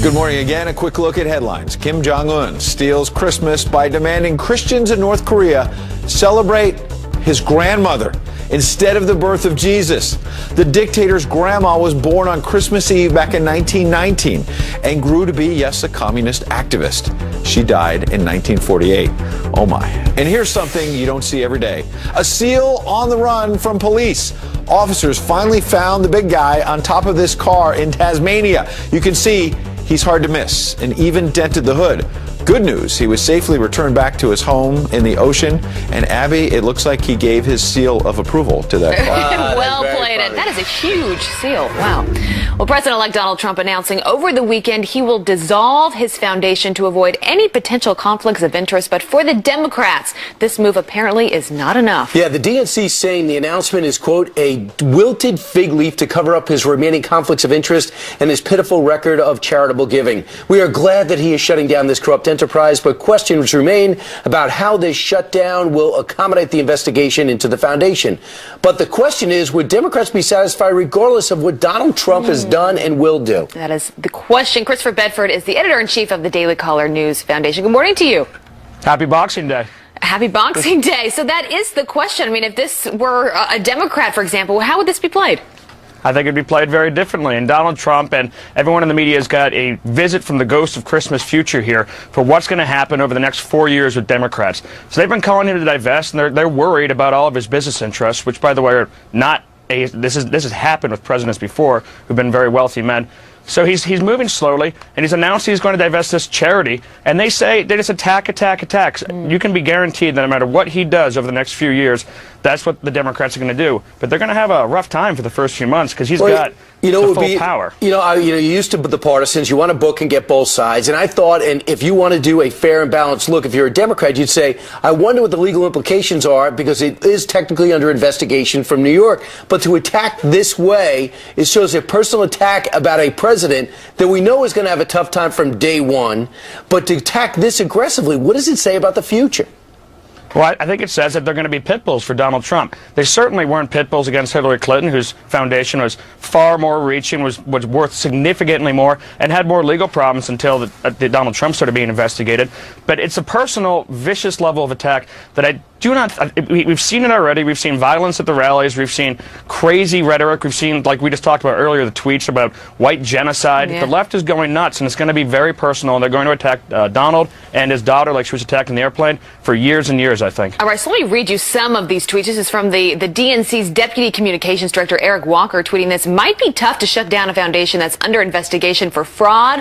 Good morning again. A quick look at headlines. Kim Jong-un steals Christmas by demanding Christians in North Korea celebrate his grandmother instead of the birth of Jesus. The dictator's grandma was born on Christmas Eve back in 1919 and grew to be, yes, a communist activist. She died in 1948. Oh my. And here's something you don't see every day. A seal on the run from police. Officers finally found the big guy on top of this car in Tasmania. You can see he's hard to miss and even dented the hood. Good news, he was safely returned back to his home in the ocean. And Abby, it looks like he gave his seal of approval to that car. Well played. That is a huge seal. Wow. Well, President-elect Donald Trump announcing over the weekend he will dissolve his foundation to avoid any potential conflicts of interest. But for the Democrats, this move apparently is not enough. Yeah, the DNC saying the announcement is, quote, a wilted fig leaf to cover up his remaining conflicts of interest and his pitiful record of charitable giving. We are glad that he is shutting down this corrupt enterprise, but questions remain about how this shutdown will accommodate the investigation into the foundation. But the question is, would Democrats be satisfied regardless of what Donald Trump has done and will do? That is the question. Christopher Bedford is the editor-in-chief of the Daily Caller News Foundation. Good morning to you. Happy Boxing Day. Happy Boxing Day. So that is the question. I mean, if this were a Democrat, for example, how would this be played? I think it'd be played very differently. And Donald Trump and everyone in the media has got a visit from the ghost of Christmas future here for what's going to happen over the next 4 years with Democrats. So they've been calling him to divest, and they're worried about all of his business interests, which, by the way, are not this has happened with presidents before who've been very wealthy men. So he's moving slowly, and he's announced he's going to divest this charity. And they say they just attack. You can be guaranteed that no matter what he does over the next few years, that's what the Democrats are going to do. But they're going to have a rough time for the first few months because he's got the full power. You used to the partisans. You want to book and get both sides. And I thought, and if you want to do a fair and balanced look, if you're a Democrat, you'd say, I wonder what the legal implications are because it is technically under investigation from New York. But to attack this way, it shows a personal attack about a president that we know is going to have a tough time from day one. But to attack this aggressively, what does it say about the future? Well, I think it says that they're going to be pit bulls for Donald Trump. They certainly weren't pit bulls against Hillary Clinton, whose foundation was far more reaching, was worth significantly more, and had more legal problems until Donald Trump started being investigated. But it's a personal, vicious level of attack that I do not... We've seen it already. We've seen violence at the rallies. We've seen crazy rhetoric. We've seen, like we just talked about earlier, the tweets about white genocide. Yeah. The left is going nuts, and it's going to be very personal. And they're going to attack Donald and his daughter like she was attacked in the airplane for years and years, I think. All right, so let me read you some of these tweets. This is from the DNC's Deputy Communications Director, Eric Walker, tweeting this. Might be tough to shut down a foundation that's under investigation for fraud